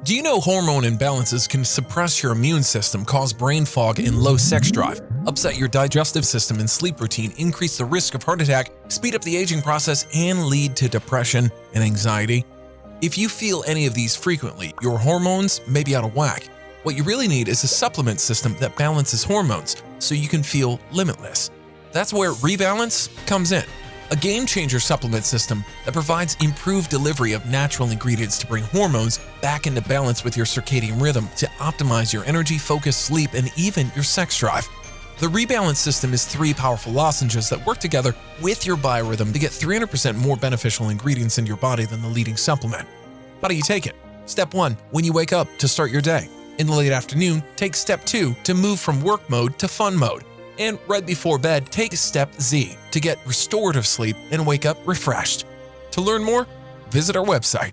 Do you know hormone imbalances can suppress your immune system, cause brain fog and low sex drive, upset your digestive system and sleep routine, increase the risk of heart attack, speed up the aging process, and lead to depression and anxiety? If you feel any of these frequently, your hormones may be out of whack. What you really need is a supplement system that balances hormones so you can feel limitless. That's where Rebalance comes in. A game-changer supplement system that provides improved delivery of natural ingredients to bring hormones back into balance with your circadian rhythm to optimize your energy, focus, sleep, and even your sex drive. The Rebalance system is 3 powerful lozenges that work together with your biorhythm to get 300% more beneficial ingredients into your body than the leading supplement. How do you take it? Step 1, when you wake up to start your day. In the late afternoon, take Step 2 to move from work mode to fun mode. And right before bed, take Step Z to get restorative sleep and wake up refreshed. To learn more, visit our website.